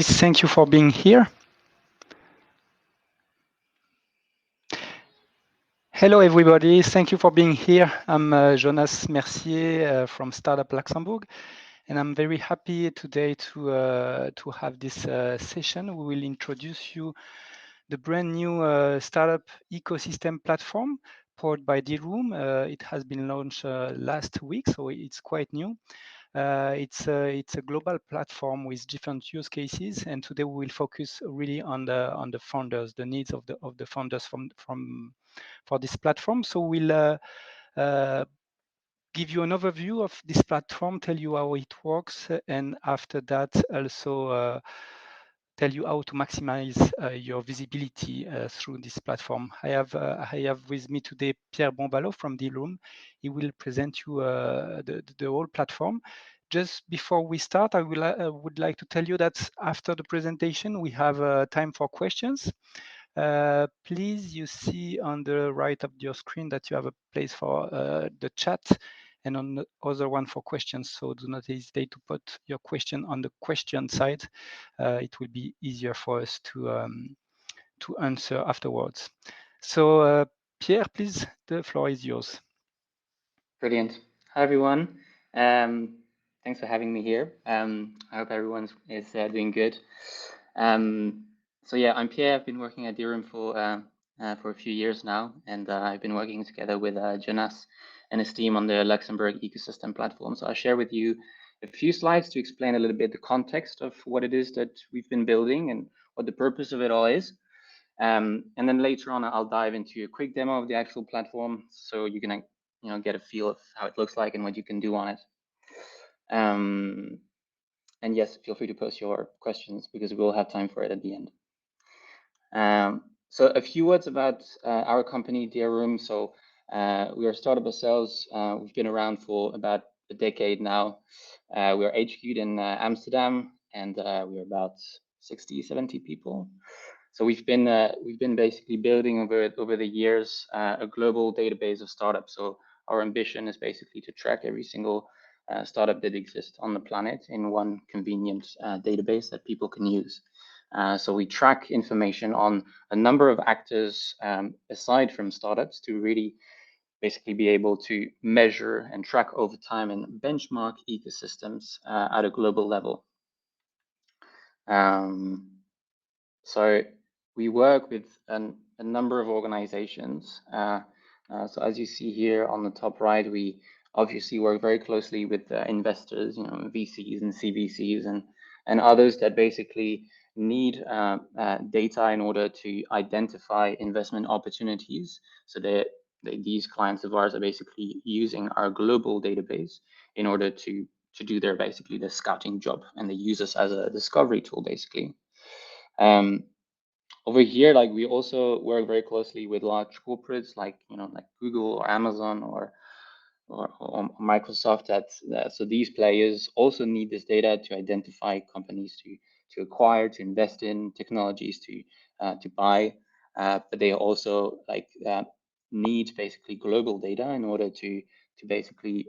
Thank you for being here. Hello, everybody. Thank you for being here. I'm Jonas Mercier from Startup Luxembourg, and I'm very happy today to have this session. We will introduce you the brand new startup ecosystem platform powered by Dealroom. It has been launched last week, so it's quite new. It's a global platform with different use cases, and today we will focus really on the founders, the needs of the founders for this platform. So we'll give you an overview of this platform, tell you how it works, and after that also tell you how to maximize your visibility through this platform. I have with me today Pierre Bombalo from Dealroom. He will present you the whole platform. Just before we start, I would like to tell you that after the presentation, we have time for questions. Please, you see on the right of your screen that you have a place for the chat and on the other one for questions. So do not hesitate to put your question on the question side. It will be easier for us to answer afterwards. So Pierre, please, the floor is yours. Brilliant. Hi, everyone. Thanks for having me here. I hope everyone is doing good. So yeah, I'm Pierre. I've been working at Dealroom for a few years now, and I've been working together with Jonas and his team on the Luxembourg ecosystem platform. So I'll share with you a few slides to explain a little bit the context of what it is that we've been building and what the purpose of it all is. And then later on, I'll dive into a quick demo of the actual platform, so you can get a feel of how it looks like and what you can do on it. And yes, feel free to post your questions because we'll have time for it at the end. So a few words about our company, Dealroom. So we are a startup ourselves. We've been around for about a decade now. We are HQ'd in Amsterdam, and we're about 60, 70 people. So we've been basically building over the years a global database of startups. So our ambition is basically to track every single startup that exists on the planet in one convenient database that people can use. So we track information on a number of actors aside from startups to really basically be able to measure and track over time and benchmark ecosystems at a global level. So we work with a number of organizations. So as you see here on the top right, we obviously work very closely with investors, VCs and CVCs and others that basically need data in order to identify investment opportunities. So these clients of ours are basically using our global database in order to do their scouting job, and they use us as a discovery tool basically. Over here, we also work very closely with large corporates like Google or Amazon or Microsoft. So these players also need this data to identify companies to acquire, to invest in, technologies to buy, but they also need basically global data in order to basically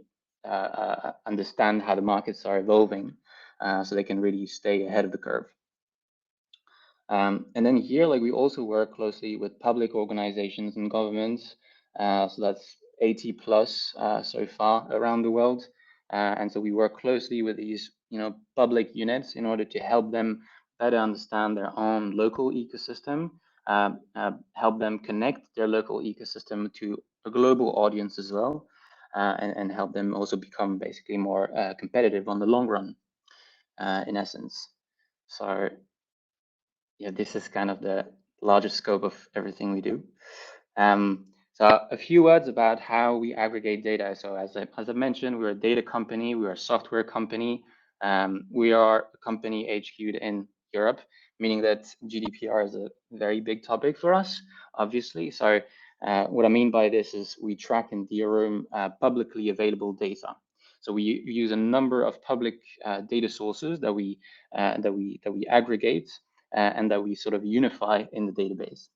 understand how the markets are evolving, so they can really stay ahead of the curve. And then here, we also work closely with public organizations and governments. So that's 80 plus so far around the world. And so we work closely with these, public units in order to help them better understand their own local ecosystem, help them connect their local ecosystem to a global audience as well, and help them also become basically more competitive on the long run, in essence. So yeah, this is kind of the largest scope of everything we do. So a few words about how we aggregate data. So as I mentioned, we're a data company, we're a software company. We are a company HQ'd in Europe, meaning that GDPR is a very big topic for us, obviously. So what I mean by this is we track in Dealroom publicly available data. So we use a number of public data sources that we aggregate and that we sort of unify in the database.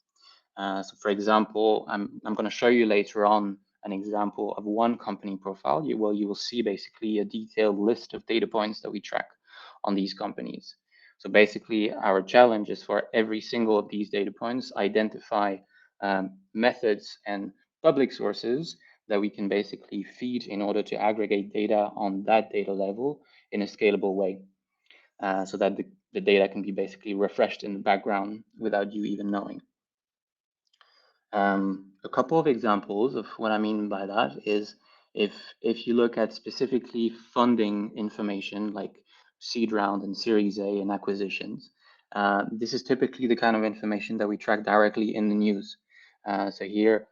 So for example, I'm going to show you later on an example of one company profile. You will see basically a detailed list of data points that we track on these companies. So basically, our challenge is for every single of these data points, identify methods and public sources that we can basically feed in order to aggregate data on that data level in a scalable way, so that the data can be basically refreshed in the background without you even knowing. A couple of examples of what I mean by that is if you look at specifically funding information like seed round and Series A and acquisitions, this is typically the kind of information that we track directly in the news. So here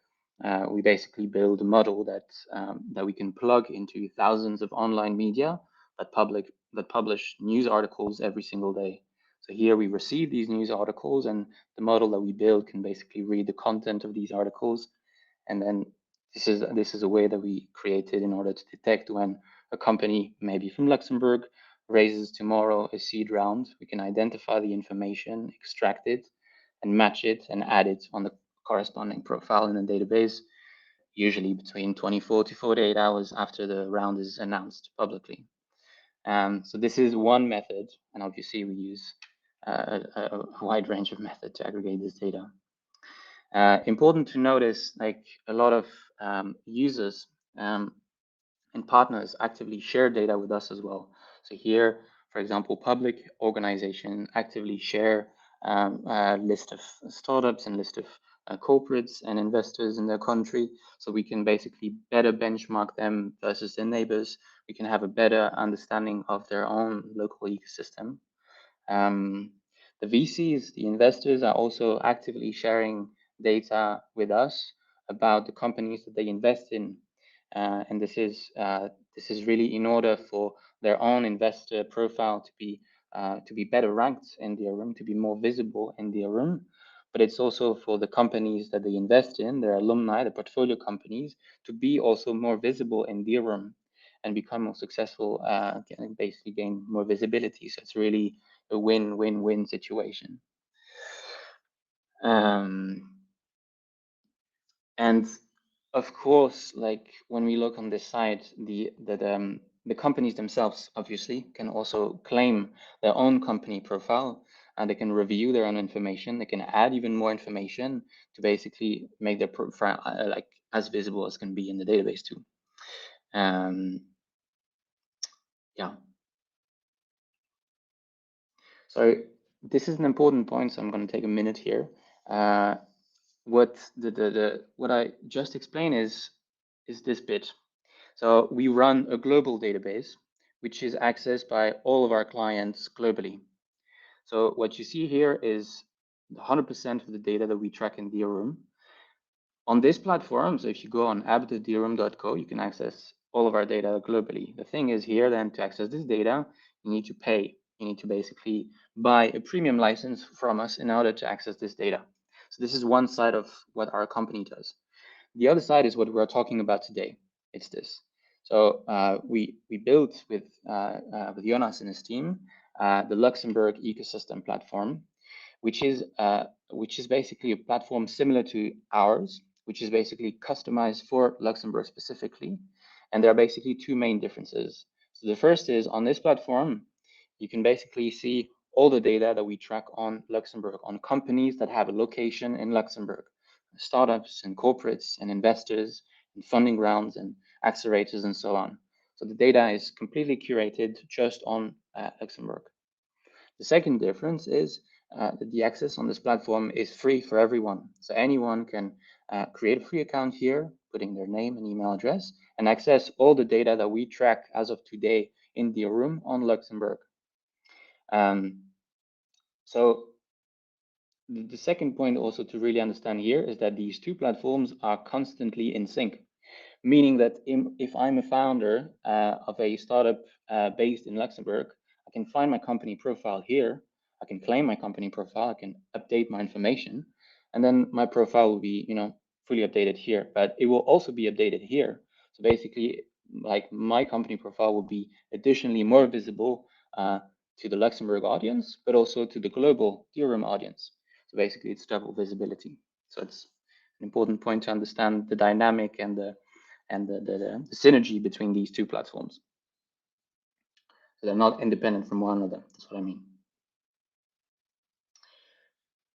we basically build a model that we can plug into thousands of online media that publish news articles every single day. So here we receive these news articles, and the model that we build can basically read the content of these articles. And then this is a way that we created in order to detect when a company, maybe from Luxembourg, raises tomorrow a seed round. We can identify the information, extract it, and match it and add it on the corresponding profile in the database, usually between 24 to 48 hours after the round is announced publicly. So this is one method, and obviously we use a wide range of methods to aggregate this data. Important to notice, like a lot of users and partners actively share data with us as well. So here, for example, public organizations actively share a list of startups and list of corporates and investors in their country, so we can basically better benchmark them versus their neighbors. We can have a better understanding of their own local ecosystem. Um, the VCs, the investors, are also actively sharing data with us about the companies that they invest in, and this is really in order for their own investor profile to be better ranked in Dealroom, to be more visible in Dealroom. But it's also for the companies that they invest in, their alumni, the portfolio companies, to be also more visible in Dealroom and become more successful, and basically gain more visibility. So it's really a win-win-win situation. And of course, like when we look on this side, the companies themselves obviously can also claim their own company profile, and they can review their own information. They can add even more information to basically make their profile like as visible as can be in the database too. Yeah. So this is an important point, so I'm going to take a minute here. What I just explained is this bit. So we run a global database, which is accessed by all of our clients globally. So what you see here is 100% of the data that we track in Dealroom. On this platform, so if you go on app.dealroom.co, you can access all of our data globally. The thing is here then, to access this data, you need to pay. You need to basically buy a premium license from us in order to access this data. So this is one side of what our company does. The other side is what we're talking about today. It's this. So we built with Jonas and his team the Luxembourg ecosystem platform, which is basically a platform similar to ours, which is basically customized for Luxembourg specifically. And there are basically two main differences. So the first is on this platform, you can basically see all the data that we track on Luxembourg, on companies that have a location in Luxembourg, startups and corporates and investors and funding rounds and accelerators and so on. So the data is completely curated just on Luxembourg. The second difference is that the access on this platform is free for everyone. So anyone can create a free account here, putting their name and email address, and access all the data that we track as of today in Dealroom on Luxembourg. So the second point also to really understand here is that these two platforms are constantly in sync, meaning that if I'm a founder of a startup based in Luxembourg, I can find my company profile here. I can claim my company profile. I can update my information, and then my profile will be, fully updated here. But it will also be updated here. So basically, like my company profile will be additionally more visible to the Luxembourg audience, but also to the global Dealroom audience. So basically, it's double visibility. So it's an important point to understand the dynamic and the synergy between these two platforms. So they're not independent from one another. That's what I mean.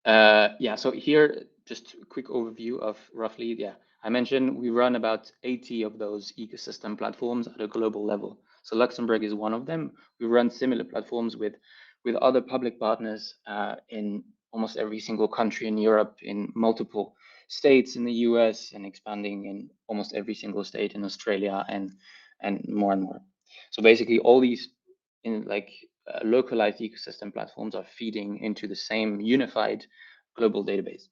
Yeah, so here, just a quick overview of roughly, yeah, I mentioned we run about 80 of those ecosystem platforms at a global level. So Luxembourg is one of them. We run similar platforms with other public partners in almost every single country in Europe, in multiple states in the US, and expanding in almost every single state in Australia and more and more. So basically all these in like localized ecosystem platforms are feeding into the same unified global database.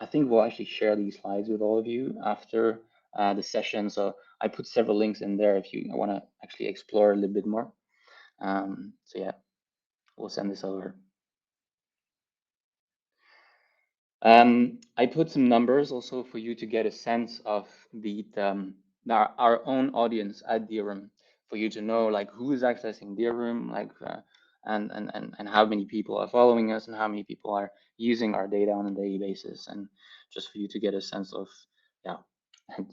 I think we'll actually share these slides with all of you after the session. So I put several links in there if you want to actually explore a little bit more. So yeah, we'll send this over. I put some numbers also for you to get a sense of our own audience at Dealroom, for you to know like who is accessing Dealroom, like and how many people are following us and how many people are using our data on a daily basis, and just for you to get a sense of yeah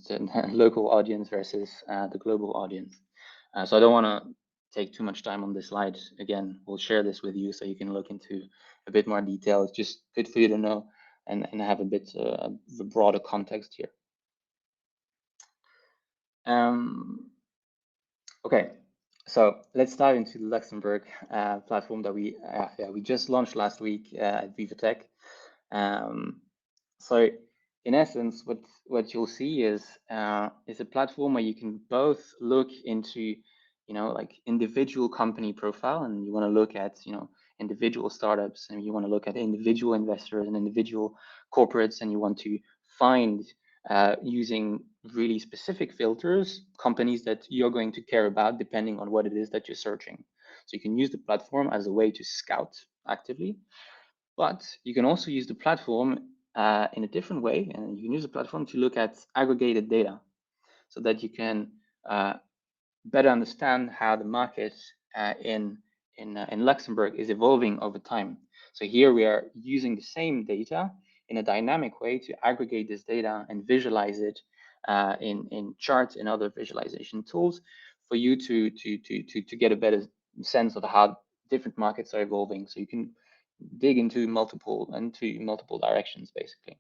the local audience versus the global audience. So I don't want to take too much time on this slide. Again, we'll share this with you so you can look into a bit more detail. It's just good for you to know and have a bit of a broader context here. Okay, so let's dive into the Luxembourg platform that we just launched last week at VivaTech. So in essence, what you'll see is a platform where you can both look into, like individual company profile, and you want to look at, individual startups, and you want to look at individual investors and individual corporates, and you want to find using really specific filters companies that you're going to care about depending on what it is that you're searching. So you can use the platform as a way to scout actively. But you can also use the platform in a different way, and you can use the platform to look at aggregated data so that you can better understand how the market in Luxembourg is evolving over time. So here we are using the same data in a dynamic way to aggregate this data and visualize it in charts and other visualization tools for you to get a better sense of how different markets are evolving. So you can dig into multiple directions basically.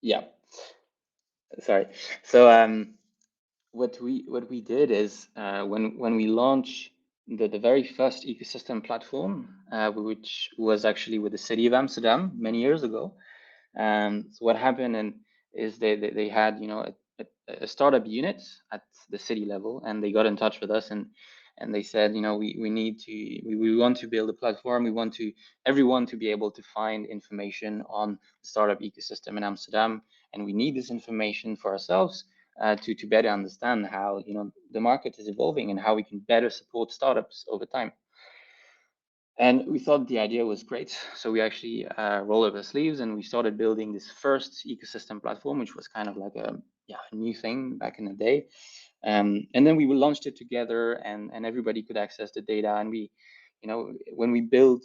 Yeah, sorry. So what we did is when we launched the very first ecosystem platform, which was actually with the city of Amsterdam many years ago. So what happened is they had a startup unit at the city level, and they got in touch with us and they said, we want to build a platform. We want everyone to be able to find information on the startup ecosystem in Amsterdam, and we need this information for ourselves to better understand how the market is evolving and how we can better support startups over time. And we thought the idea was great. So we actually rolled up our sleeves and we started building this first ecosystem platform, which was kind of like a new thing back in the day. And then we launched it together, and everybody could access the data. And we, when we built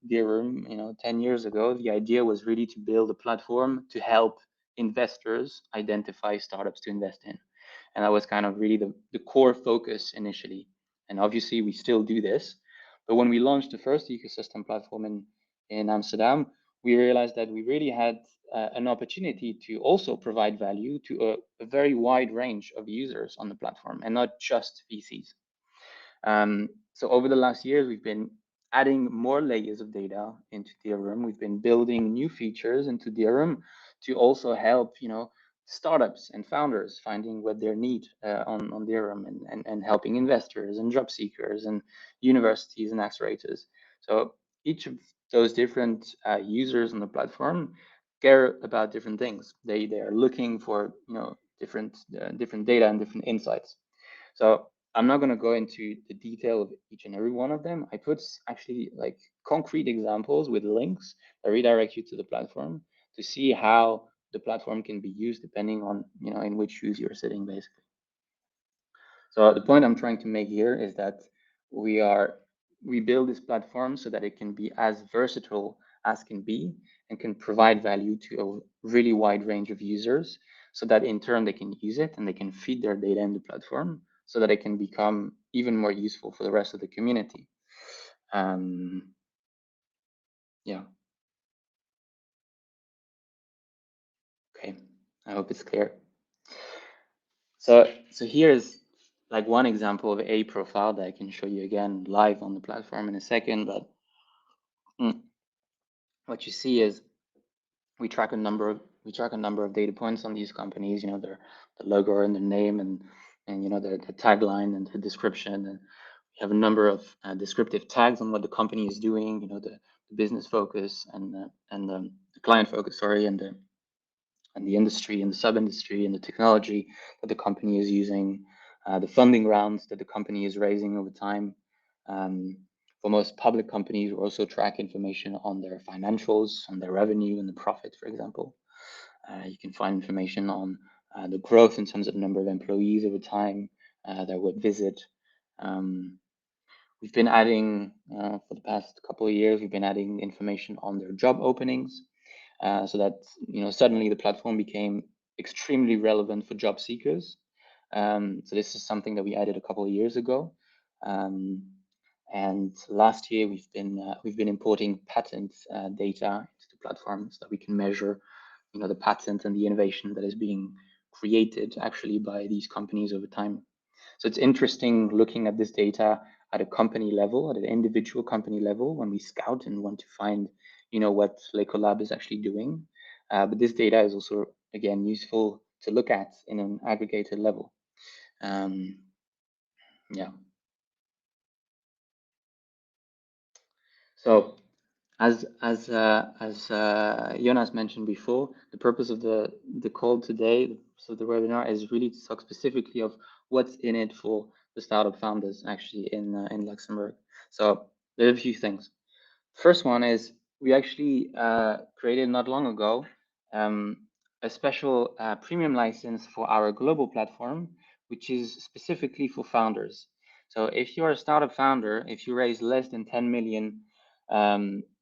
Dealroom, 10 years ago, the idea was really to build a platform to help investors identify startups to invest in. And that was kind of really the core focus initially. And obviously we still do this. But when we launched the first ecosystem platform in Amsterdam, we realized that we really had an opportunity to also provide value to a very wide range of users on the platform and not just VCs. So over the last years, we've been adding more layers of data into Dealroom. We've been building new features into Dealroom to also help, startups and founders finding what they need on Dealroom, and helping investors and job seekers and universities and accelerators. So each of those different users on the platform care about different things. They are looking for different data and different insights. So I'm not going to go into the detail of each and every one of them. I put actually like concrete examples with links that redirect you to the platform to see how the platform can be used depending on in which shoes you're sitting basically. So the point I'm trying to make here is that we build this platform so that it can be as versatile as can be and can provide value to a really wide range of users so that in turn they can use it and they can feed their data in the platform so that it can become even more useful for the rest of the community. Yeah. Okay, I hope it's clear. So here's like one example of a profile that I can show you again live on the platform in a second, but what you see is we track a number of data points on these companies, their the logo and the name and the tagline and the description, and we have a number of descriptive tags on what the company is doing, the business focus and the client focus, sorry, and the industry and the sub-industry and the technology that the company is using, the funding rounds that the company is raising over time. For most public companies, we also track information on their financials, on their revenue and the profit, for example. You can find information on the growth in terms of number of employees over time, their web visit. We've been adding, for the past couple of years, we've been adding information on their job openings, so that suddenly the platform became extremely relevant for job seekers. So this is something that we added a couple of years ago. And last year we've been importing patent data into the platform so that we can measure, the patent and the innovation that is being created actually by these companies over time. So it's interesting looking at this data at a company level, at an individual company level, when we scout and want to find, what Lecolab is actually doing. But this data is also, again, useful to look at in an aggregated level. Yeah. So as Jonas mentioned before, the purpose of the call today, so the webinar, is really to talk specifically of what's in it for the startup founders actually in Luxembourg. So there are a few things. First one is we actually created not long ago a special premium license for our global platform, which is specifically for founders. So if you're a startup founder, if you raise less than 10 million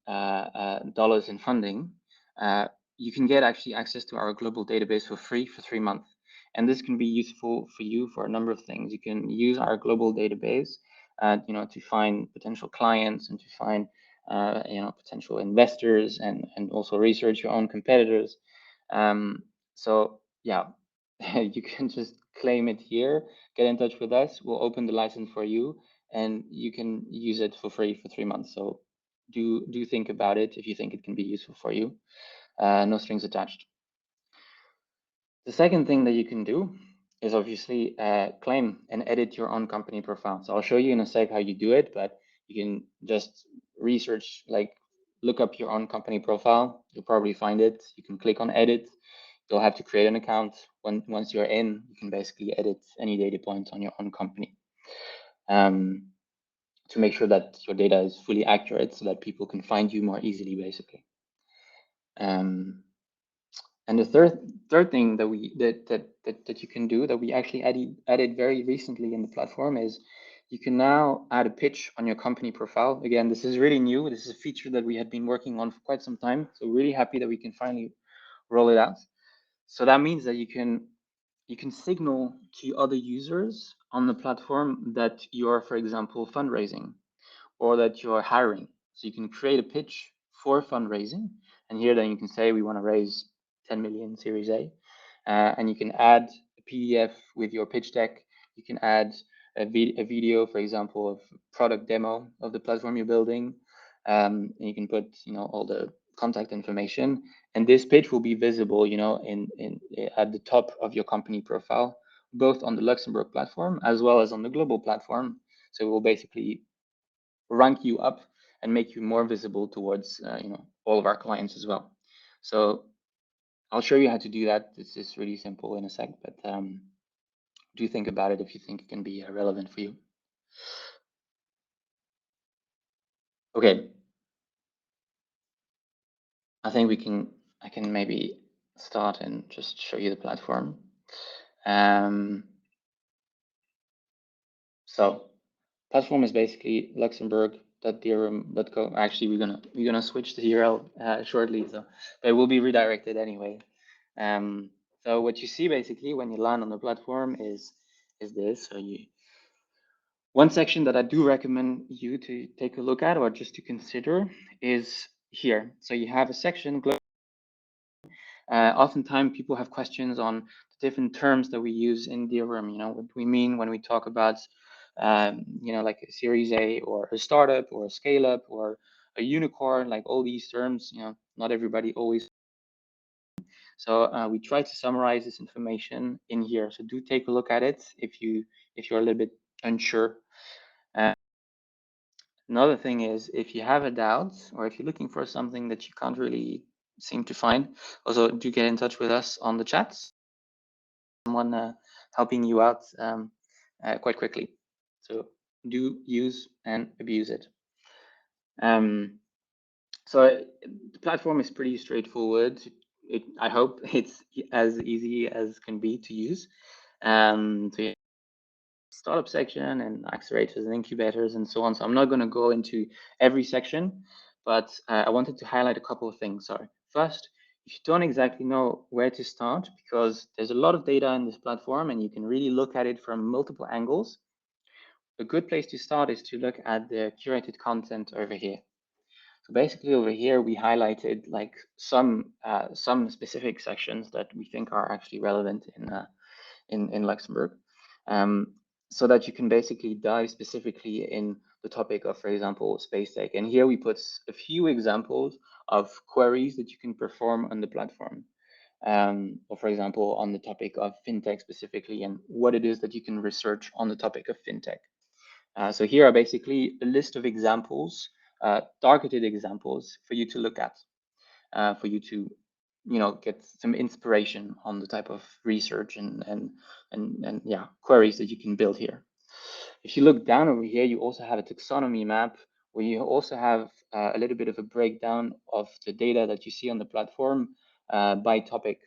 dollars in funding, you can get actually access to our global database for free for 3 months. And this can be useful for you for a number of things. You can use our global database, to find potential clients and to find, potential investors and also research your own competitors. So yeah, you can just claim it here, get in touch with us. We'll open the license for you and you can use it for free for 3 months. So do think about it if you think it can be useful for you. No strings attached. The second thing that you can do is obviously claim and edit your own company profile. So I'll show you in a sec how you do it, but you can just research, like look up your own company profile. You'll probably find it. You can click on edit. You'll have to create an account. Once you're in, you can basically edit any data points on your own company to make sure that your data is fully accurate so that people can find you more easily, basically. And the third thing that you can do that we actually added very recently in the platform is you can now add a pitch on your company profile. Again, this is really new. This is a feature that we had been working on for quite some time. So really happy that we can finally roll it out. So that means that you can signal to other users on the platform that you are, for example, fundraising or that you're hiring. So you can create a pitch for fundraising. And here then you can say we want to raise 10 million Series A. And you can add a PDF with your pitch deck. You can add a video, for example, of product demo of the platform you're building. And you can put, all the contact information. And this pitch will be visible, at the top of your company profile, both on the Luxembourg platform as well as on the global platform. So it will basically rank you up and make you more visible towards all of our clients as well. So I'll show you how to do that. This is really simple in a sec, but do think about it if you think it can be relevant for you. Okay, I think I can maybe start and just show you the platform. So platform is basically Luxembourg.dealroom.co. Actually, we're gonna switch the URL shortly, so it will be redirected anyway. So what you see basically when you land on the platform is this. So one section that I do recommend you to take a look at or just to consider is here. So you have a section. Oftentimes people have questions on the different terms that we use in Dealroom. What we mean when we talk about, like a Series A or a startup or a scale up or a unicorn, like all these terms. Not everybody always. So we try to summarize this information in here. So do take a look at it if you're a little bit unsure. Another thing is if you have a doubt or if you're looking for something that you can't really seem to find, also do get in touch with us on the chats. Someone helping you out quite quickly. So do use and abuse it. So the platform is pretty straightforward. I hope it's as easy as can be to use. So startup section and accelerators and incubators and so on. So I'm not going to go into every section, but I wanted to highlight a couple of things. Sorry. First, if you don't exactly know where to start, because there's a lot of data in this platform and you can really look at it from multiple angles, a good place to start is to look at the curated content over here. So basically over here, we highlighted like some specific sections that we think are actually relevant in Luxembourg, so that you can basically dive specifically in the topic of, for example, space tech. And here we put a few examples of queries that you can perform on the platform. Or for example, on the topic of fintech specifically and what it is that you can research on the topic of fintech. So here are basically a list of examples, targeted examples for you to look at, for you to get some inspiration on the type of research and yeah, queries that you can build here. If you look down over here, you also have a taxonomy map where you also have a little bit of a breakdown of the data that you see on the platform by topic.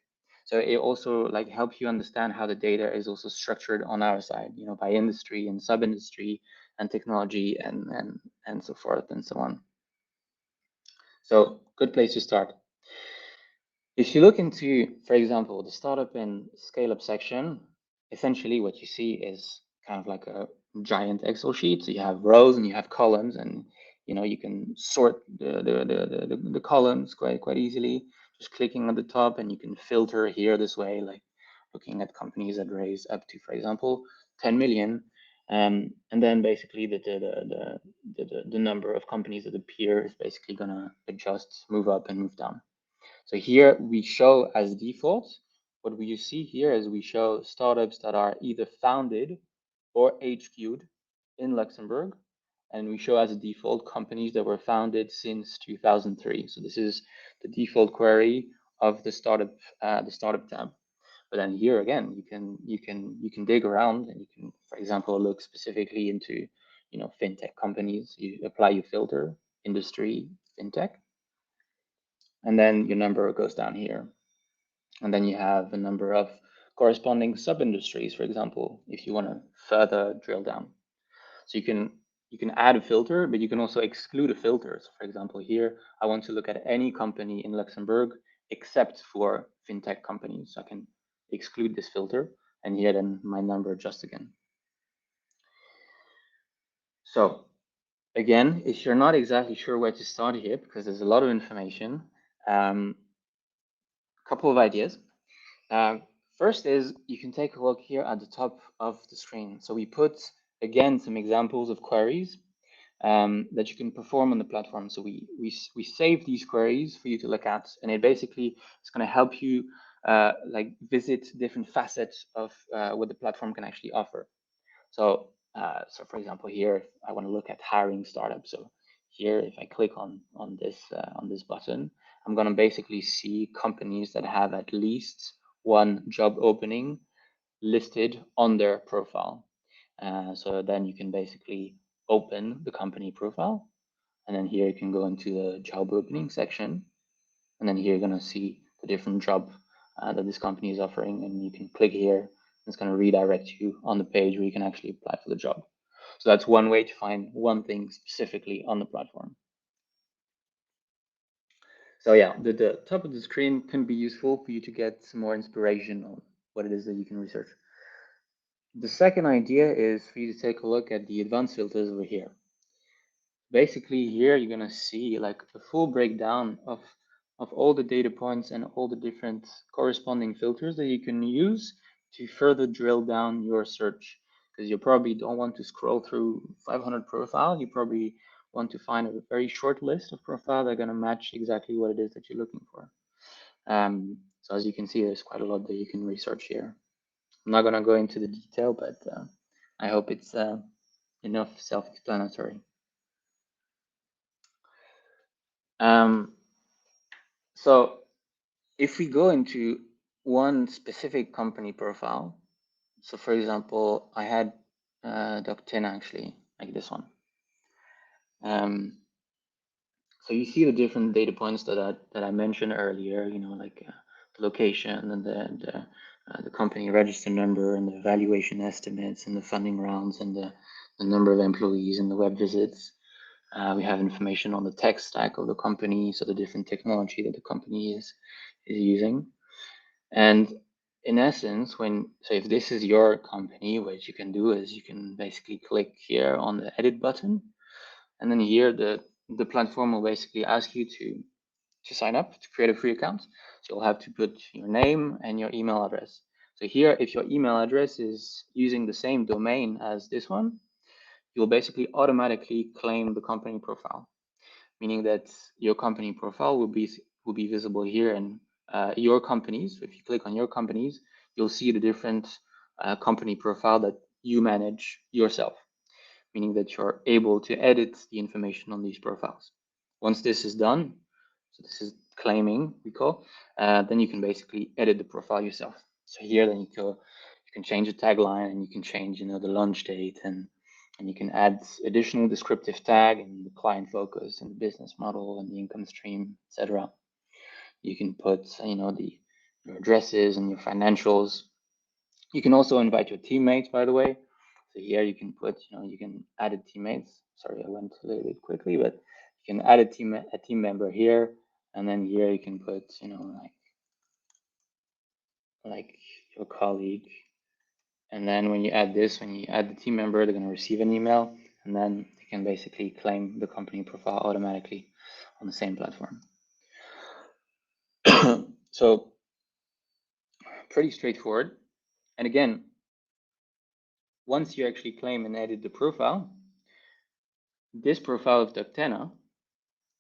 So it also like helps you understand how the data is also structured on our side, by industry and sub-industry and technology and so forth and so on. So good place to start. If you look into, for example, the startup and scale up section, essentially what you see is kind of like a giant Excel sheet. So you have rows and you have columns, and you can sort the columns quite easily. Just clicking on the top, and you can filter here this way, like looking at companies that raise up to, for example, 10 million. And then basically the number of companies that appear is basically gonna adjust, move up and move down. So here we show as default, what you see here is we show startups that are either founded or HQ'd in Luxembourg. And we show as a default companies that were founded since 2003. So this is the default query of the startup tab. But then here again, you can dig around and you can, for example, look specifically into fintech companies. You apply your filter, industry, fintech, and then your number goes down here. And then you have a number of corresponding sub-industries, for example, if you want to further drill down. So you can add a filter, but you can also exclude a filter. So for example, here, I want to look at any company in Luxembourg except for fintech companies. So I can exclude this filter, and here then my number adjusts again. So again, if you're not exactly sure where to start here, because there's a lot of information, a couple of ideas. First is you can take a look here at the top of the screen. So we put, again, some examples of queries that you can perform on the platform. So we save these queries for you to look at, and it basically is going to help you like visit different facets of what the platform can actually offer. So for example, here, if I want to look at hiring startups. So here, if I click on this button, I'm going to basically see companies that have at least one job opening listed on their profile. So then you can basically open the company profile, and then here you can go into the job opening section, and then here you're going to see the different job that this company is offering, and you can click here. It's going to redirect you on the page where you can actually apply for the job. So that's one way to find one thing specifically on the platform. So yeah, the top of the screen can be useful for you to get some more inspiration on what it is that you can research. The second idea is for you to take a look at the advanced filters over here. Basically here you're gonna see like a full breakdown of all the data points and all the different corresponding filters that you can use to further drill down your search. Because you probably don't want to scroll through 500 profiles. You probably want to find a very short list of profiles that are gonna match exactly what it is that you're looking for. So as you can see, there's quite a lot that you can research here. I'm not gonna go into the detail, but I hope it's enough self-explanatory. So if we go into one specific company profile, so for example, I had Doctina actually, like this one. So you see the different data points that I mentioned earlier, you know, like the location and the company register number and the valuation estimates and the funding rounds and the number of employees and the web visits. We have information on the tech stack of the company, so the different technology that the company is using. And in essence, so if this is your company, what you can do is you can basically click here on the edit button, and then here the platform will basically ask you to sign up to create a free account. So you'll have to put your name and your email address. So here, if your email address is using the same domain as this one, you'll basically automatically claim the company profile, meaning that your company profile will be visible here, and your companies. If you click on your companies, you'll see the different company profile that you manage yourself, meaning that you're able to edit the information on these profiles. Once this is done, so this is claiming, we call, then you can basically edit the profile yourself. So here, then you can change the tagline, and you can change, you know, the launch date, and you can add additional descriptive tag and the client focus and the business model and the income stream, etc. You can put, you know, your addresses and your financials. You can also invite your teammates, by the way. So here you can put, you know, you can add a teammates. Sorry, I went a little bit quickly, but you can add a team member here, and then here you can put, you know, like your colleague. And then when you add this, when you add the team member, they're going to receive an email, and then they can basically claim the company profile automatically on the same platform. So pretty straightforward. And again, once you actually claim and edit the profile, this profile of Doctena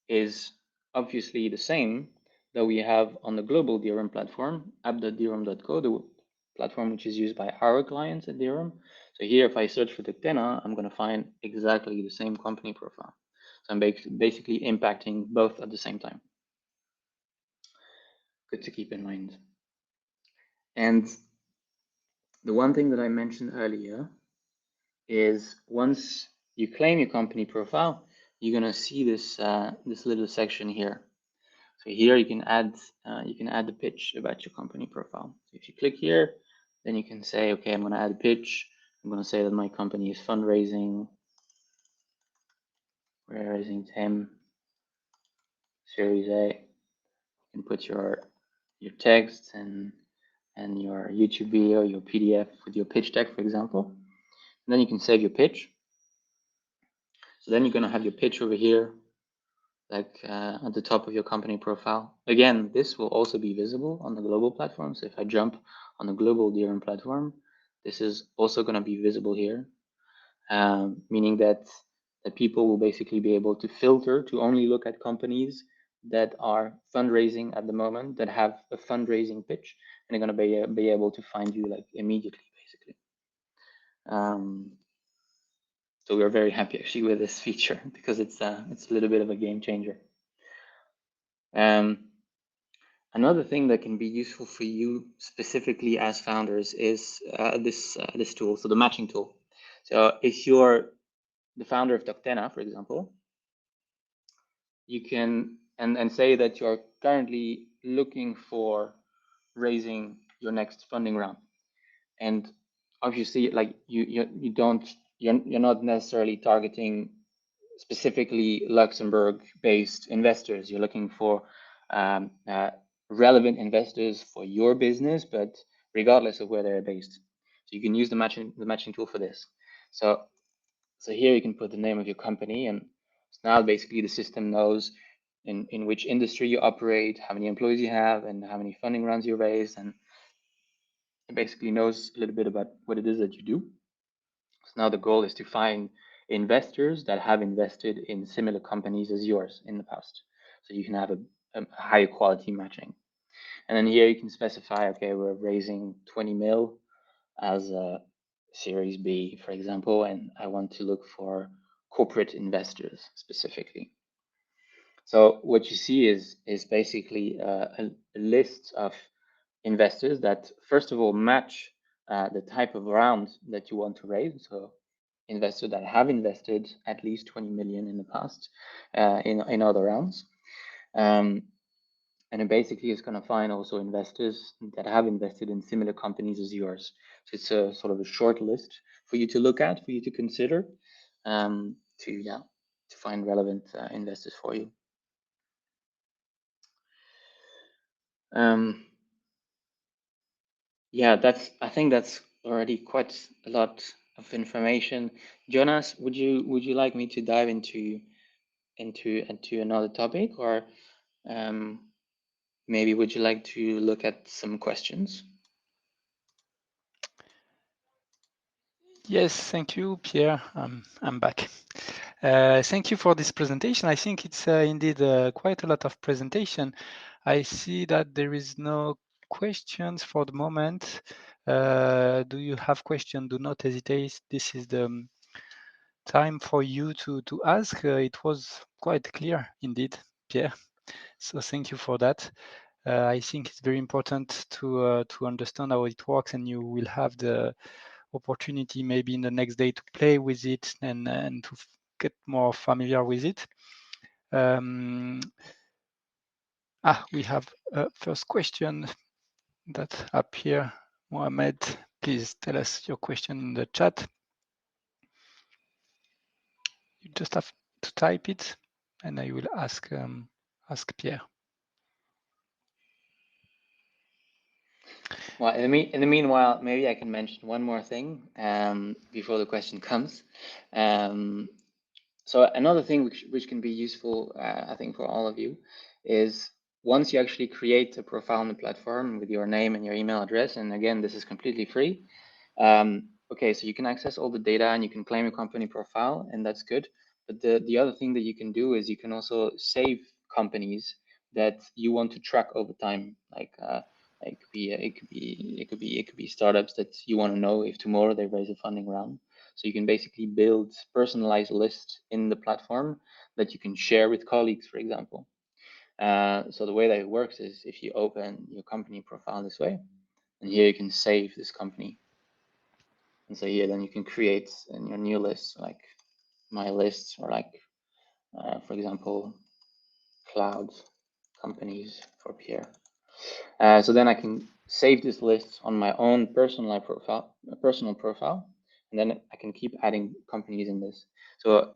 is obviously the same that we have on the global Dealroom platform, app.dealroom.co, the platform which is used by our clients at Dealroom. So here, if I search for Doctena, I'm going to find exactly the same company profile. So I'm basically impacting both at the same time. Good to keep in mind. And the one thing that I mentioned earlier is once you claim your company profile, you're going to see this this little section here. So here you can add the pitch about your company profile. So if you click here, then you can say, okay, I'm going to add a pitch. I'm going to say that my company is fundraising. We're raising 10 Series A. You can put your text and your YouTube video, your PDF with your pitch deck, for example. And then you can save your pitch. So then you're going to have your pitch over here, like at the top of your company profile. Again, this will also be visible on the global platform. So if I jump on the global Dealroom platform, this is also going to be visible here, meaning that people will basically be able to filter to only look at companies that are fundraising at the moment, that have a fundraising pitch, and they're going to be able to find you like immediately, basically. So we're very happy actually with this feature because it's a little bit of a game changer. Another thing that can be useful for you specifically as founders is this tool, so the matching tool. So if you're the founder of Doctena, for example, you can and say that you're currently looking for raising your next funding round, and obviously, like you're not necessarily targeting specifically Luxembourg-based investors. You're looking for relevant investors for your business, but regardless of where they're based. So you can use the matching tool for this. So here you can put the name of your company, and now basically the system knows in which industry you operate, how many employees you have, and how many funding rounds you raised, and it basically knows a little bit about what it is that you do. So now the goal is to find investors that have invested in similar companies as yours in the past. So you can have a higher quality matching. And then here you can specify, okay, we're raising 20 mil as a Series B, for example, and I want to look for corporate investors specifically. So what you see is basically a list of investors that, first of all, match the type of round that you want to raise. So investors that have invested at least 20 million in the past in other rounds. And it basically is going to find also investors that have invested in similar companies as yours. So it's a sort of a short list for you to look at, for you to consider, to find relevant investors for you. Yeah, I think that's already quite a lot of information. Jonas, would you like me to dive into another topic, or maybe would you like to look at some questions? Yes, thank you, Pierre. I'm back. Thank you for this presentation. I think it's indeed quite a lot of presentation. I see that there is no questions for the moment. Do you have questions? Do not hesitate. This is the time for you to ask. It was quite clear indeed, Pierre. So thank you for that. I think it's very important to understand how it works, and you will have the opportunity maybe in the next day to play with it and to get more familiar with it. We have a first question that appear. Mohamed, please tell us your question in the chat. You just have to type it, and I will ask Pierre. Well, in the meanwhile, maybe I can mention one more thing before the question comes. So another thing which can be useful, I think, for all of you, is once you actually create a profile on the platform with your name and your email address, and again, this is completely free. Okay, so you can access all the data and you can claim a company profile, and that's good. But the other thing that you can do is you can also save companies that you want to track over time, like it could be startups that you want to know if tomorrow they raise a funding round. So you can basically build personalized lists in the platform that you can share with colleagues, for example. So the way that it works is if you open your company profile this way, and here you can save this company. And so here then you can create in your new list, like my lists, or like, for example, cloud companies for Pierre. So then I can save this list on my own personal profile, and then I can keep adding companies in this. So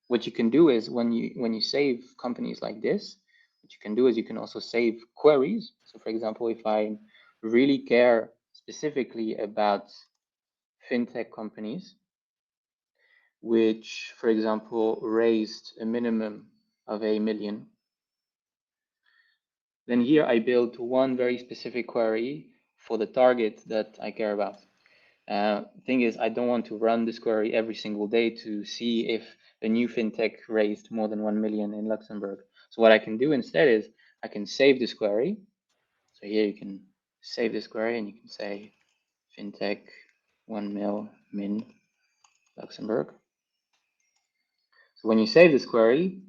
what you can do is when you save companies like this, what you can do is you can also save queries. So for example, if I really care specifically about fintech companies, which, for example, raised a minimum of 1 million, then here I build one very specific query for the target that I care about. Thing is, I don't want to run this query every single day to see if a new fintech raised more than 1 million in Luxembourg. So what I can do instead is I can save this query. So here you can save this query and you can say fintech 1 mil min Luxembourg. So when you save this query,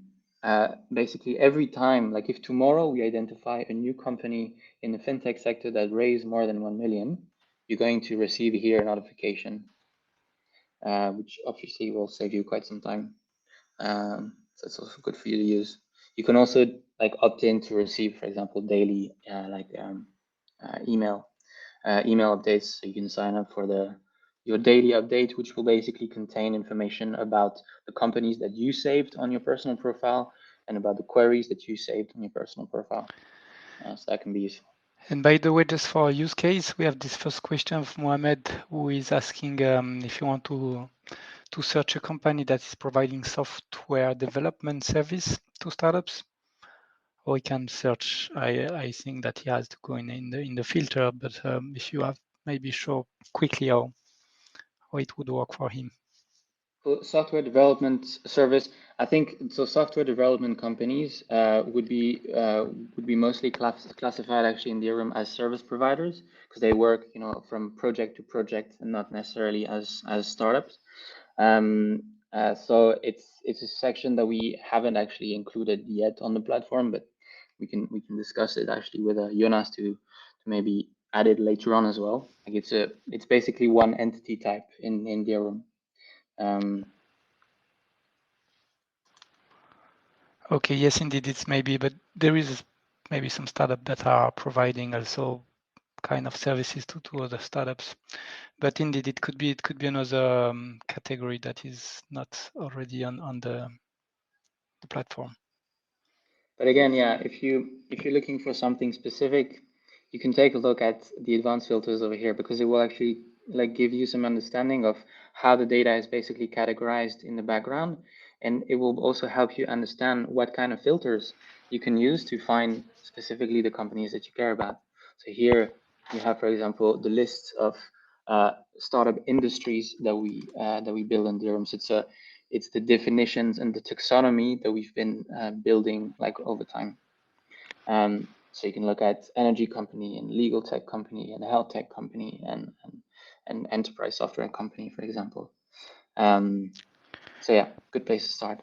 basically every time, like if tomorrow we identify a new company in the fintech sector that raised more than 1 million, you're going to receive here a notification, which obviously will save you quite some time. So it's also good for you to use. You can also like opt in to receive, for example, daily email updates. So you can sign up for your daily update, which will basically contain information about the companies that you saved on your personal profile, and about the queries that you saved on your personal profile. So that can be useful. And by the way, just for a use case, we have this first question of Mohammed, who is asking if you want to search a company that is providing software development service to startups, or we can search. I think that he has to go in the filter, but if you have maybe show quickly how it would work for him. Software development service, I think so. Software development companies would be mostly classified actually in Dealroom as service providers, because they work, from project to project and not necessarily as startups. So it's a section that we haven't actually included yet on the platform, but we can discuss it actually with Jonas to maybe add it later on as well. Like it's basically one entity type in Dealroom. Okay, yes, indeed, it's maybe, but there is maybe some startup that are providing also kind of services to other startups. But indeed, it could be another category that is not already on the platform. But again, yeah, if you're looking for something specific, you can take a look at the advanced filters over here, because it will actually like give you some understanding of how the data is basically categorized in the background, and it will also help you understand what kind of filters you can use to find specifically the companies that you care about. So here you have, for example, the list of startup industries that we build in Dealroom. So it's the definitions and the taxonomy that we've been building like over time. So you can look at energy company and legal tech company and health tech company and enterprise software company, for example. So yeah, good place to start.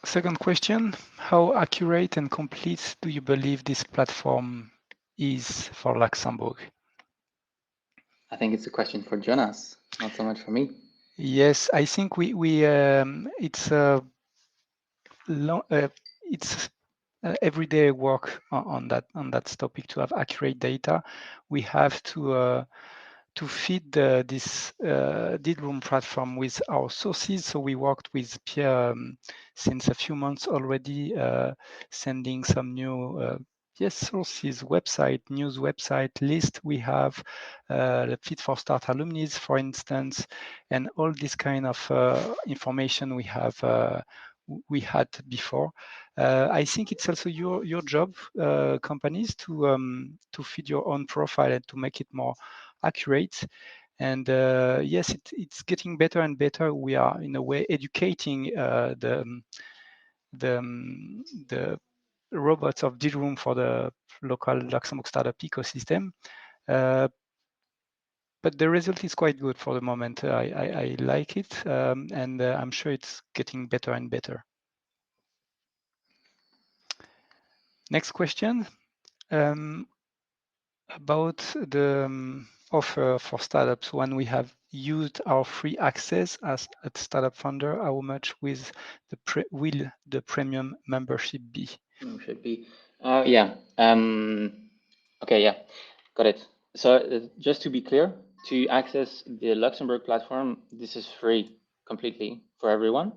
Second question, how accurate and complete do you believe this platform is for Luxembourg? I think it's a question for Jonas, not so much for me. Yes, I think it's it's everyday work on that topic to have accurate data. We have to feed this Dealroom platform with our sources. So we worked with Pierre since a few months already, sending some new sources, news website list. We have the Fit for Start alumni, for instance, and all this kind of information we had before. I think it's also your job, companies, to feed your own profile and to make it more accurate. And yes, it's getting better and better. We are in a way educating the robots of Dealroom for the local Luxembourg startup ecosystem. But the result is quite good for the moment. I like it, and I'm sure it's getting better and better. Next question. About the offer for startups. When we have used our free access as a startup founder, how much will the premium membership be? Should be. Yeah. Okay. Yeah. Got it. So just to be clear, to access the Luxembourg platform, this is free completely for everyone.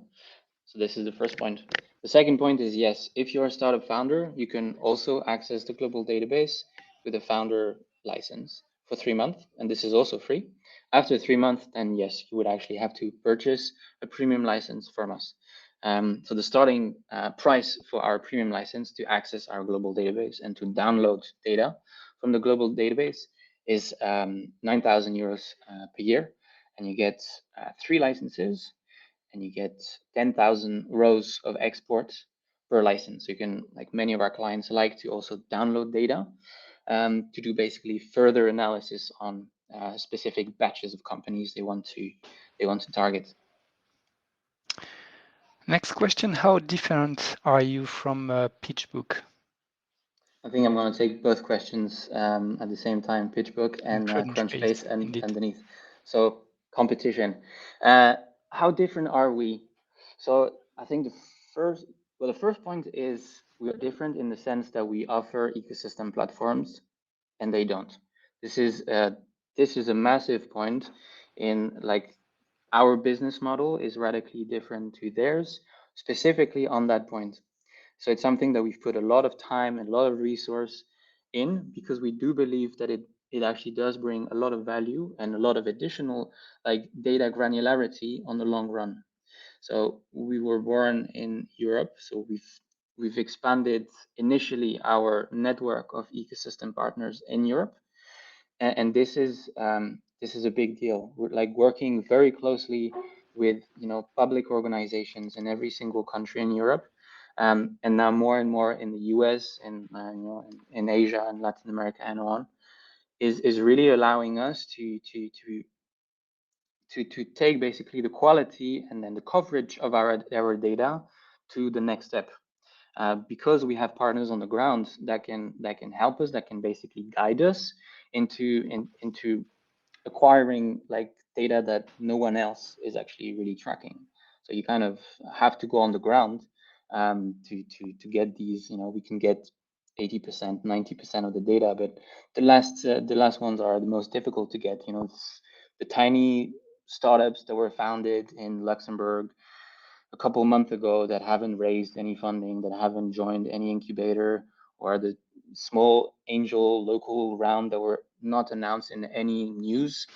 So this is the first point. The second point is, yes, if you're a startup founder, you can also access the global database with a founder license for 3 months, and this is also free. After 3 months, then yes, you would actually have to purchase a premium license from us. So the starting price for our premium license to access our global database and to download data from the global database is 9,000 euros per year, and you get 3 licenses, and you get 10,000 rows of export per license. So you can, like many of our clients like to also download data to do basically further analysis on specific batches of companies they want to target. Next question, how different are you from PitchBook? I think I'm going to take both questions at the same time, PitchBook and Crunchbase, Crunchbase and indeed. underneath. So competition. How different are we? So I think the first point is we are different in the sense that we offer ecosystem platforms and they don't. This is a massive point in like our business model is radically different to theirs, specifically on that point. So it's something that we've put a lot of time and a lot of resource in, because we do believe that it actually does bring a lot of value and a lot of additional like data granularity on the long run. So we were born in Europe, so we've expanded initially our network of ecosystem partners in Europe, and this is a big deal. We're like working very closely with public organizations in every single country in Europe, and now more and more in the US and in Asia and Latin America and on, is really allowing us to take basically the quality and then the coverage of our data to the next step. Because we have partners on the ground that can help us, that can basically guide us into acquiring like data that no one else is actually really tracking. So you kind of have to go on the ground to get these. We can get 80%, 90% of the data, but the last ones are the most difficult to get. It's the tiny startups that were founded in Luxembourg a couple of months ago that haven't raised any funding, that haven't joined any incubator, or the small angel local round that were not announced in any news.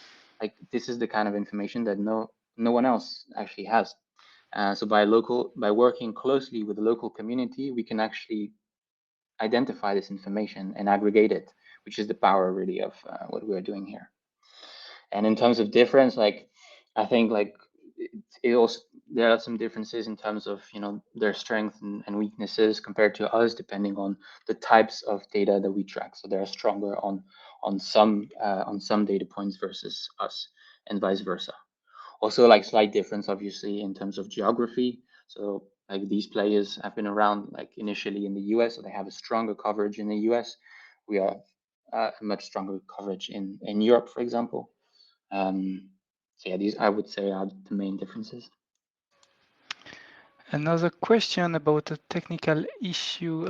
Like, this is the kind of information that no one else actually has. So by working closely with the local community, we can actually identify this information and aggregate it, which is the power really of what we're doing here. And in terms of difference, like, I think like it also, there are some differences in terms of their strengths and weaknesses compared to us, depending on the types of data that we track. So they're stronger on some data points versus us, and vice versa. Also, like, slight difference obviously in terms of geography. So like, these players have been around like initially in the US, so they have a stronger coverage in the US. We have a much stronger coverage in Europe, for example. So yeah, these I would say are the main differences. Another question about a technical issue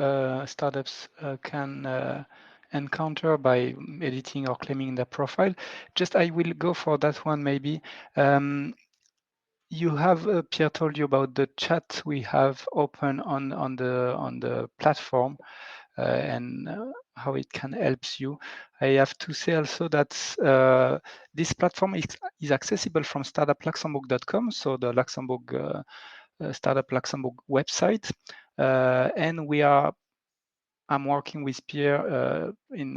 startups can encounter by editing or claiming their profile. Just I will go for that one maybe. You have Pierre told you about the chat we have open on the platform and how it can help you. I have to say also that this platform is accessible from startupluxembourg.com, so the Luxembourg Startup Luxembourg website, and I'm working with Pierre in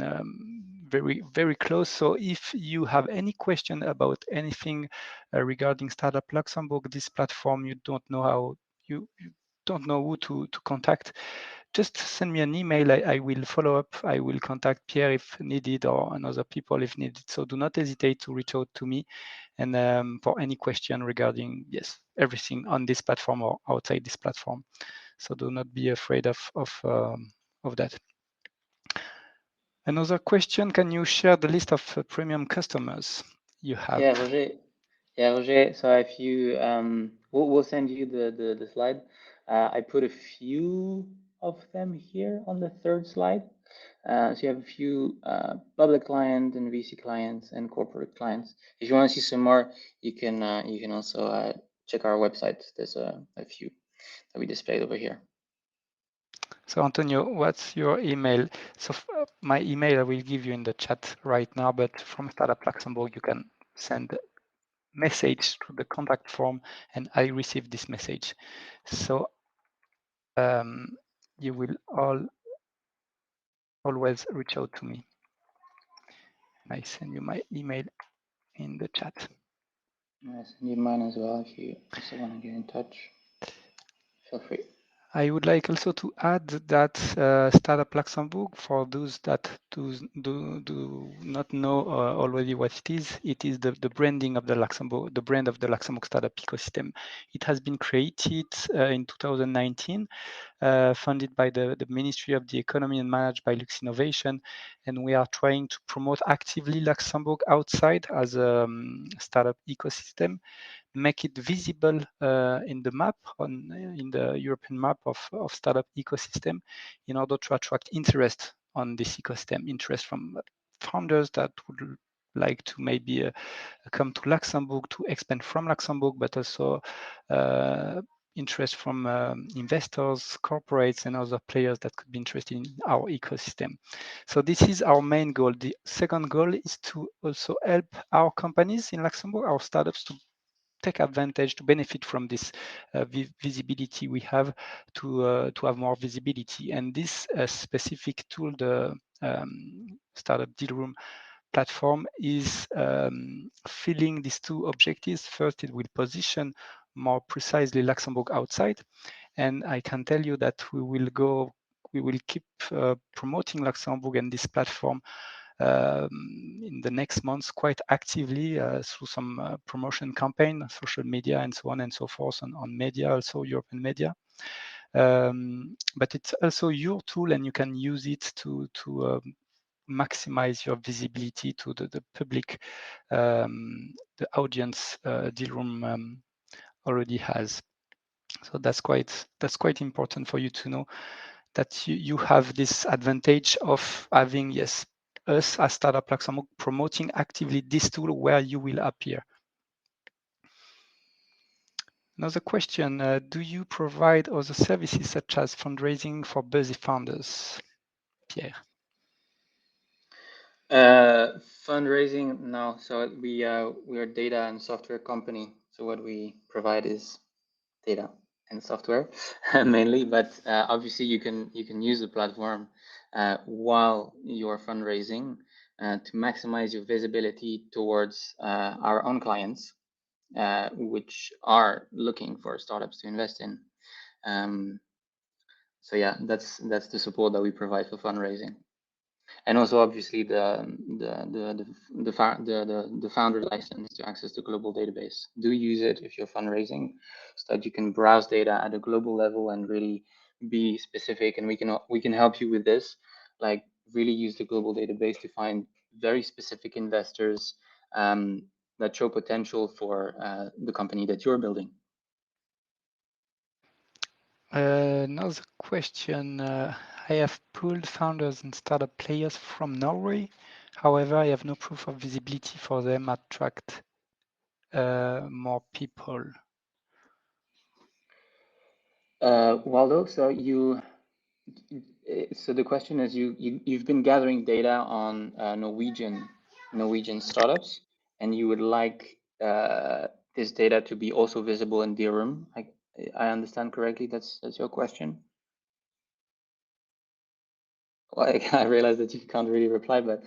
very, very close. So if you have any question about anything regarding Startup Luxembourg, this platform, you don't know how, you don't know who to contact, just send me an email. I will follow up. I will contact Pierre if needed, or another people if needed. So do not hesitate to reach out to me, and for any question regarding, yes, everything on this platform or outside this platform. So do not be afraid of that. Another question, can you share the list of premium customers you have? Yeah, Roger. Yeah, Roger. So if you we'll send you the slide. I put a few of them here on the third slide. So you have a few public clients and VC clients and corporate clients. If you want to see some more, you can also check our website. There's a few that we displayed over here. So Antonio, what's your email? So my email I will give you in the chat right now, but from Startup Luxembourg, you can send a message to the contact form and I receive this message. So you will always reach out to me. And I send you my email in the chat. I send you mine as well if you also want to get in touch. Feel free. I would like also to add that Startup Luxembourg, for those that do not know already what it is the branding of the Luxembourg, the brand of the Luxembourg startup ecosystem. It has been created in 2019, funded by the Ministry of the Economy and managed by Lux Innovation, and we are trying to promote actively Luxembourg outside as a startup ecosystem, make it visible in the map, in the European map of startup ecosystem, in order to attract interest on this ecosystem, interest from founders that would like to maybe come to Luxembourg to expand from Luxembourg, but also interest from investors, corporates, and other players that could be interested in our ecosystem. So this is our main goal. The second goal is to also help our companies in Luxembourg, our startups, to take advantage, to benefit from this visibility we have, to have more visibility. And this specific tool, the Startup Dealroom platform, is filling these two objectives. First, it will position more precisely Luxembourg outside, and I can tell you that we will keep promoting Luxembourg and this platform in the next months quite actively through some promotion campaign, social media, and so on and so forth, on media, also European media. But it's also your tool, and you can use it to maximize your visibility to the public, the audience Dealroom already has. So that's quite important for you to know, that you have this advantage of having, yes, us as Startup Luxembourg promoting actively this tool where you will appear. Another question, do you provide other services such as fundraising for busy founders? Pierre. Fundraising, no. So we are a data and software company. So what we provide is data and software mainly, but obviously you can use the platform while you're fundraising to maximize your visibility towards our own clients, which are looking for startups to invest in. So yeah, that's the support that we provide for fundraising. And also, obviously, the founder license to access the global database. Do use it if you're fundraising, so that you can browse data at a global level and really be specific. And we can help you with this, like really use the global database to find very specific investors that show potential for the company that you're building. Another question. I have pulled founders and startup players from Norway. However, I have no proof of visibility for them attract more people. Waldo, so so the question is, you've been gathering data on Norwegian startups, and you would like this data to be also visible in Dealroom. I understand correctly. That's your question. Well, I realize that you can't really reply, but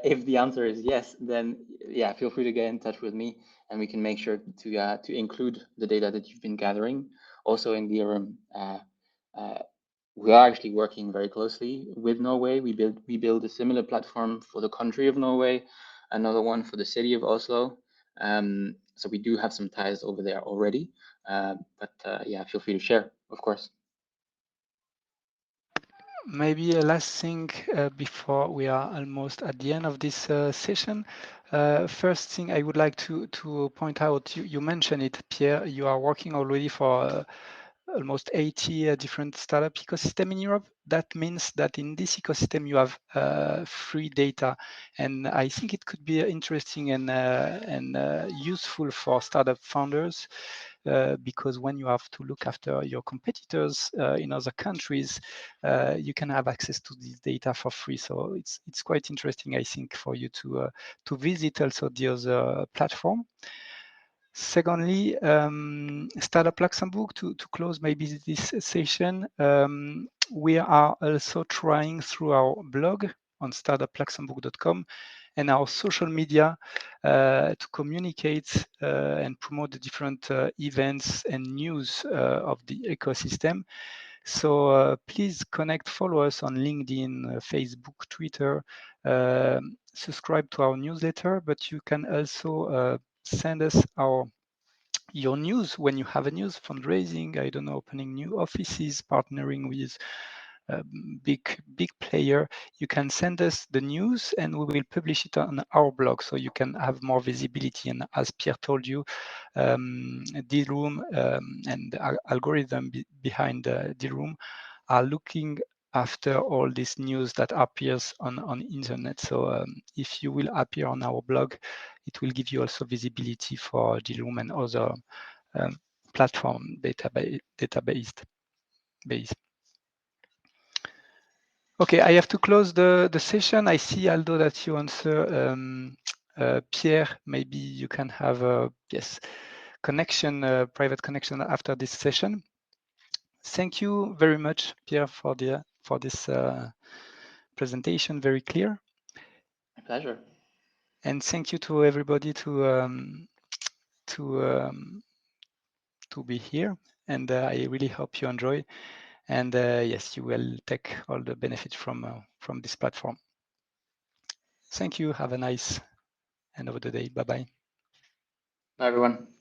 if the answer is yes, then yeah, feel free to get in touch with me, and we can make sure to include the data that you've been gathering also in Dealroom. We are actually working very closely with Norway. We build a similar platform for the country of Norway, another one for the city of Oslo. So we do have some ties over there already. But yeah, feel free to share, of course. Maybe a last thing before we are almost at the end of this session. First thing I would like to point out, you mentioned it, Pierre, you are working already for almost 80 different startup ecosystem in Europe. That means that in this ecosystem you have free data, and I think it could be interesting and useful for startup founders, because when you have to look after your competitors in other countries, you can have access to this data for free. So it's quite interesting, I think, for you to visit also the other platform. Secondly, Startup Luxembourg, to close maybe this session, we are also trying through our blog on startupluxembourg.com and our social media to communicate and promote the different events and news of the ecosystem. So please connect, follow us on LinkedIn, Facebook, Twitter, subscribe to our newsletter, but you can also send us your news when you have a news, fundraising, I don't know, opening new offices, partnering with big player. You can send us the news and we will publish it on our blog, so you can have more visibility. And as Pierre told you, Dealroom and the algorithm behind Dealroom are looking after all this news that appears on internet. So if you will appear on our blog, it will give you also visibility for Dealroom and other platform database. Okay, I have to close the session. I see, Aldo, that you answer. Pierre, maybe you can have a connection, private connection after this session. Thank you very much, Pierre, for this presentation. Very clear. My pleasure. And thank you to everybody to be here. And I really hope you enjoy. And yes, you will take all the benefits from this platform. Thank you. Have a nice end of the day. Bye-bye. Bye, everyone.